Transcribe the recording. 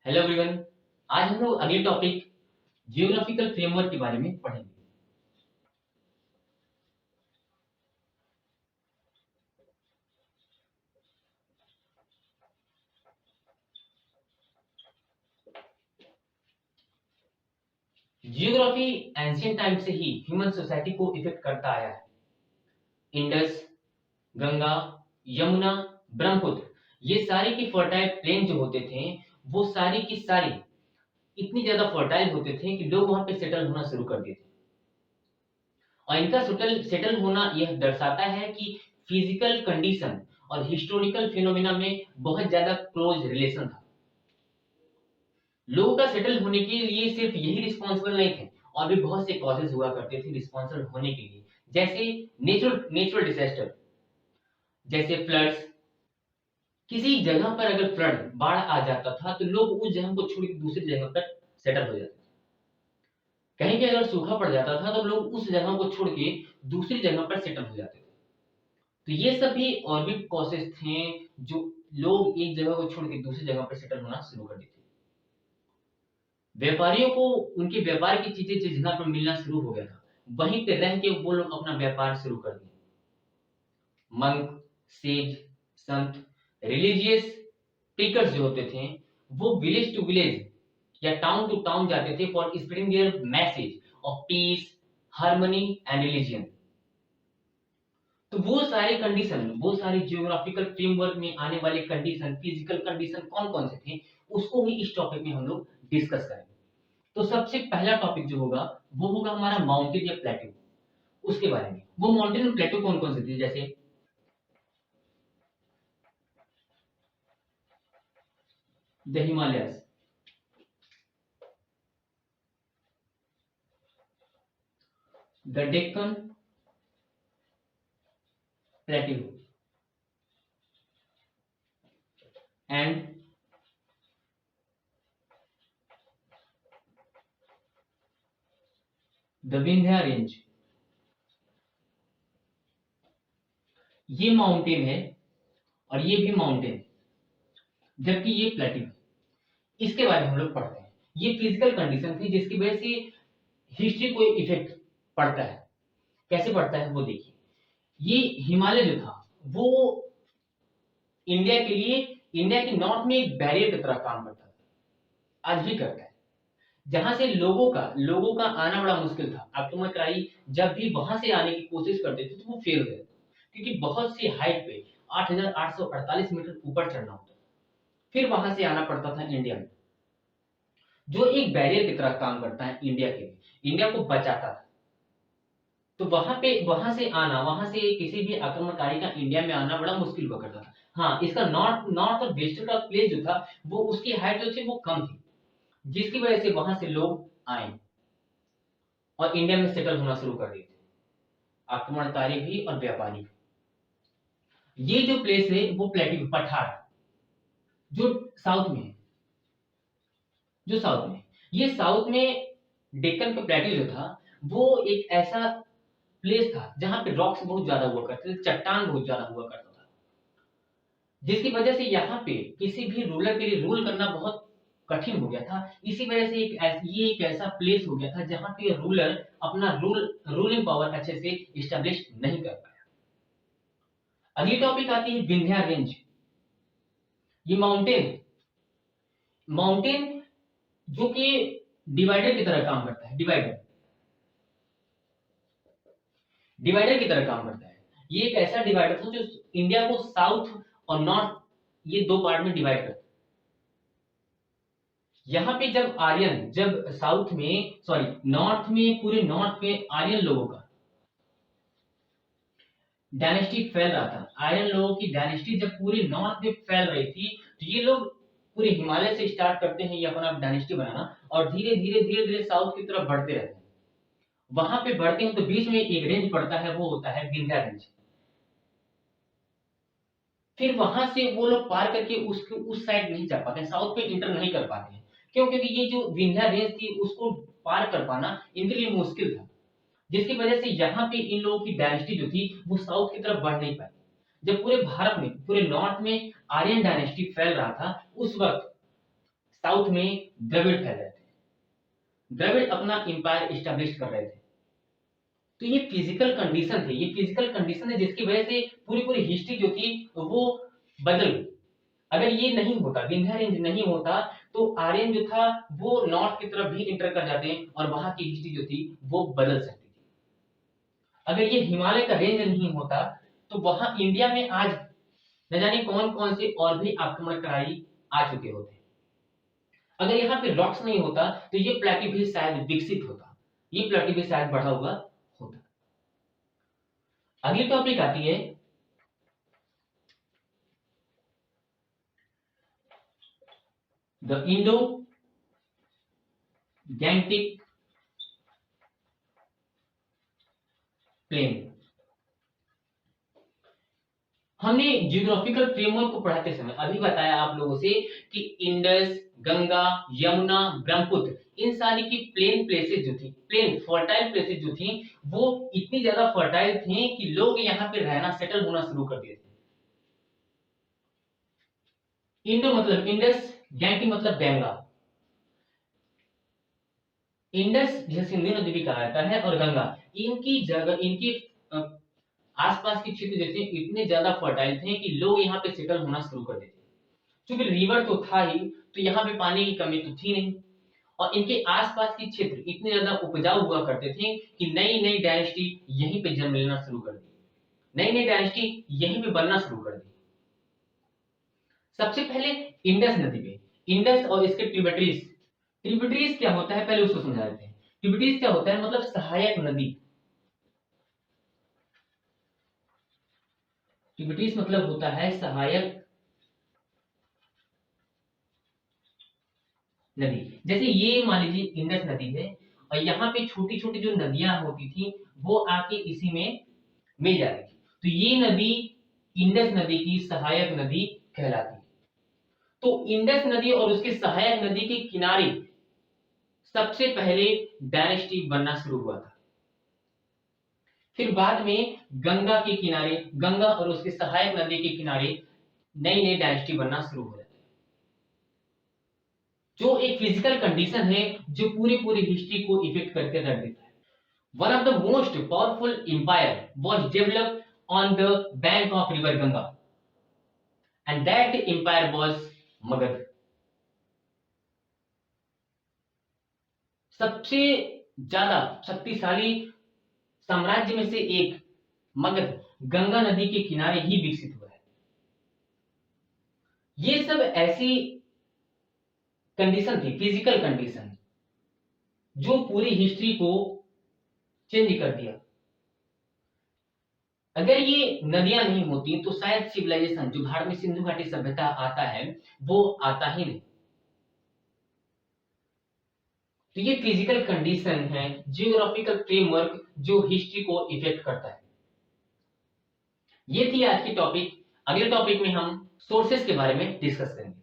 Hello everyone. आज हम लोग अगले टॉपिक जियोग्राफिकल फ्रेमवर्क के बारे में पढ़ेंगे। जियोग्राफी एंशिएंट टाइम से ही ह्यूमन सोसाइटी को इफेक्ट करता आया है। इंडस, गंगा, यमुना, ब्रह्मपुत्र, ये सारे की फर्टाइल प्लेन जो होते थे, वो सारी की सारी इतनी ज्यादा फर्टाइल होते थे कि लोग वहां पे सेटल होना शुरू कर दिए थे। और इनका सेटल होना यह दर्शाता है कि फिजिकल कंडीशन और हिस्टोरिकल फिनोमेना में बहुत ज्यादा क्लोज रिलेशन था। लोगों का सेटल होने के लिए सिर्फ यही रिस्पॉन्सिबल नहीं थे, और भी बहुत से कॉजेज हुआ करते थे रिस्पॉन्सिबल होने के लिए, जैसे नेचुरल डिजास्टर, जैसे फ्लड्स। किसी जगह पर अगर फ्लड बाढ़ आ जाता था तो लोग उस जगह को छोड़ के दूसरी जगह पर सेटल हो जाते थे। कहीं पे अगर सूखा पड़ जाता था तो लोग उस जगह को छोड़ के दूसरी जगह पर सेटल हो जाते थे। तो ये सब भी और भी कॉजेज थे जो लोग एक जगह को छोड़ के दूसरी जगह पर सेटल होना शुरू कर देते थे। व्यापारियों को उनके व्यापार की चीजें जिस जगह पर मिलना शुरू हो गया था, वहीं पे रह के वो लोग अपना व्यापार शुरू कर दिए। मंक, सेज, संत, रिलीजियस प्रीकर्स जो होते थे, वो विलेज टू विलेज या टाउन टू टाउन जाते थे for spreading their message of peace, harmony and religion. तो वो सारे कंडीशन, वो सारे जियोग्राफिकल फ्रेमवर्क में आने वाले कंडीशन, फिजिकल कंडीशन कौन कौन से थे, उसको ही इस टॉपिक में हम लोग डिस्कस करेंगे। तो सबसे पहला टॉपिक जो होगा वो होगा हमारा माउंटेन या प्लेट्यू, उसके बारे में। वो माउंटेन और प्लेट्यू कौन कौन से थे, जैसे the Himalayas, the Deccan plateau and the Vindhya range. ये माउंटेन है और ये भी माउंटेन, जबकि ये प्लेट्यू। इसके बारे में हम लोग पढ़ते हैं। ये फिजिकल कंडीशन थी जिसकी वजह से हिस्ट्री को इफेक्ट पड़ता है। कैसे पड़ता है वो देखिए। ये हिमालय जो था वो इंडिया के लिए, इंडिया के नॉर्थ में एक बैरियर की तरह काम करता था, आज भी करता है। जहां से लोगों का आना बड़ा मुश्किल था। आक्रमणकारी जब भी वहां से आने की कोशिश करते थे तो वो फेल हो गए, क्योंकि बहुत सी हाइट पे 8,848 मीटर ऊपर चढ़ना होता था, फिर वहां से आना पड़ता था इंडिया में, जो एक बैरियर की तरह काम करता है इंडिया के लिए, इंडिया को बचाता था। तो वहां से आना, वहां से किसी भी आक्रमणकारी का इंडिया में आना बड़ा मुश्किल हुआ करता था। हाँ, इसका नॉर्थ और वेस्ट का प्लेस जो था, वो उसकी हाइट जो थी वो कम थी, जिसकी वजह से वहां से लोग आए और इंडिया में सेटल होना शुरू कर दिए थे, आक्रमणकारी भी और व्यापारी भी। ये जो प्लेस है वो प्लेटिव पठार, जो साउथ में है, जो साउथ में है। ये साउथ में डेक्कन का प्लेटिव जो था, वो एक ऐसा प्लेस था जहां पे रॉक्स बहुत ज्यादा हुआ करते थे, चट्टान बहुत ज्यादा हुआ करता था, जिसकी वजह से यहाँ पे किसी भी रूलर के लिए रूल करना बहुत कठिन हो गया था। इसी वजह से ये एक ऐसा प्लेस हो गया था जहां पे रूलर अपना रूलिंग पावर अच्छे से इस्टेब्लिश नहीं कर पाया। अगली टॉपिक आती है विंध्या रेंज। ये माउंटेन जो कि डिवाइडर की तरह काम करता है, डिवाइडर की तरह काम करता है। ये एक ऐसा डिवाइडर था जो इंडिया को साउथ और नॉर्थ, ये दो पार्ट में डिवाइड करता है। यहाँ पे जब साउथ में, सॉरी नॉर्थ में, पूरे नॉर्थ में आर्यन लोगों का डायनेस्टी फैल रहा था, आर्यन लोगों की डायनेस्टी जब पूरे नॉर्थ में फैल रही थी, तो ये लोग पूरे हिमालय से स्टार्ट करते हैं ये अपना डायनेस्टी बनाना, और धीरे धीरे साउथ की तरफ बढ़ते रहते हैं। वहां पे बढ़ते हैं तो बीच में एक रेंज पड़ता है, वो होता है विंध्या रेंज। फिर वहां से वो लोग पार करके उस साइड नहीं जा पाते, साउथ पे इंटर नहीं कर पाते हैं। क्यों? क्योंकि ये जो विंध्या रेंज थी उसको पार कर पाना इनके लिए मुश्किल था, जिसकी वजह से यहाँ पे इन लोगों की डायनेस्टी जो थी वो साउथ की तरफ बढ़ नहीं पाई। जब पूरे भारत में, पूरे नॉर्थ में आर्यन डायनेस्टी फैल रहा था, उस वक्त साउथ में द्रविड़ फैल रहे थे, द्रविड़ अपना एम्पायर स्टैब्लिश कर रहे थे। तो ये फिजिकल कंडीशन थे, ये फिजिकल कंडीशन है जिसकी वजह से पूरी पूरी हिस्ट्री जो थी वो बदल गई। अगर ये नहीं होता, विंध्य रेंज नहीं होता, तो आर्यन जो था वो नॉर्थ की तरफ भी इंटर कर जाते और वहां की हिस्ट्री जो थी वो बदल सकती थी। अगर ये हिमालय का रेंज नहीं होता तो वहां इंडिया में आज न जाने कौन कौन से और भी आक्रमणकारी आ चुके होते। अगर यहाँ पे रॉक्स नहीं होता तो ये प्लेटू भी शायद विकसित होता, ये प्लेटू भी शायद बढ़ा हुआ होता। अगली टॉपिक आती है द इंडो गैंटिक प्लेन। हमने जियोग्राफिकल फ्रेमवर्क को पढ़ाते समय अभी बताया आप लोगों से कि इंडस, गंगा, यमुना, ब्रह्मपुत्र, इन सारी की प्लेन प्लेसेस जो थी, प्लेन फर्टाइल प्लेसेस जो थी, वो इतनी ज्यादा फर्टाइल थी कि लोग यहाँ पे रहना, सेटल होना शुरू कर दिए थे। इंडो मतलब इंडस, गैंटी मतलब गंगा। इंडस जिसे सिंधु नदी भी कहा जाता है और गंगा, इनकी जगह, इनकी आसपास के क्षेत्र जो थे इतने ज्यादा फर्टाइल थे कि लोग यहाँ पे सेटल होना शुरू कर देते। क्योंकि रिवर तो था ही, तो यहाँ पे पानी की कमी तो थी नहीं, और इनके आसपास के क्षेत्र इतने ज्यादा उपजाऊ हुआ करते थे कि नई नई डायनेस्टी यहीं पे जन्म लेना शुरू कर दी, नई नई डायनेस्टी यहीं पे बनना शुरू कर दी। सबसे पहले इंडस नदी में, इंडस और इसके ट्रिब्यूटरीज। ट्रिब्यूटरीज क्या होता है पहले उसको समझा देते हैं। ट्रिब्यूटरीज क्या होता है, मतलब सहायक नदी। ट्रिब्यूटरीज मतलब होता है सहायक नदी। जैसे ये मान लीजिए इंडस नदी है और यहाँ पे छोटी छोटी जो नदियां होती थी वो आके इसी में मिल जाती थी, तो ये नदी इंडस नदी की सहायक नदी कहलाती है। तो इंडस नदी और उसके सहायक नदी के किनारे सबसे पहले डायनेस्टी बनना शुरू हुआ था। फिर बाद में गंगा के किनारे, गंगा और उसके सहायक नदी के किनारे नई नई डायनेस्टी बनना शुरू हो जाती है। जो एक फिजिकल कंडीशन है जो पूरी पूरी हिस्ट्री को इफेक्ट करके रख देता है। One of the most powerful empire was developed on the bank of river Ganga, and that empire was Magध। सबसे ज्यादा शक्तिशाली साम्राज्य में से एक मगध गंगा नदी के किनारे ही विकसित हुआ है। ये सब ऐसी कंडीशन थी, फिजिकल कंडीशन, जो पूरी हिस्ट्री को चेंज कर दिया। अगर ये नदियां नहीं होती तो शायद सिविलाइजेशन जो भारत में सिंधु घाटी सभ्यता आता है वो आता ही नहीं। तो ये फिजिकल कंडीशन है, जियोग्राफिकल फ्रेमवर्क जो हिस्ट्री को इफेक्ट करता है। ये थी आज की टॉपिक। अगले टॉपिक में हम सोर्सेस के बारे में डिस्कस करेंगे।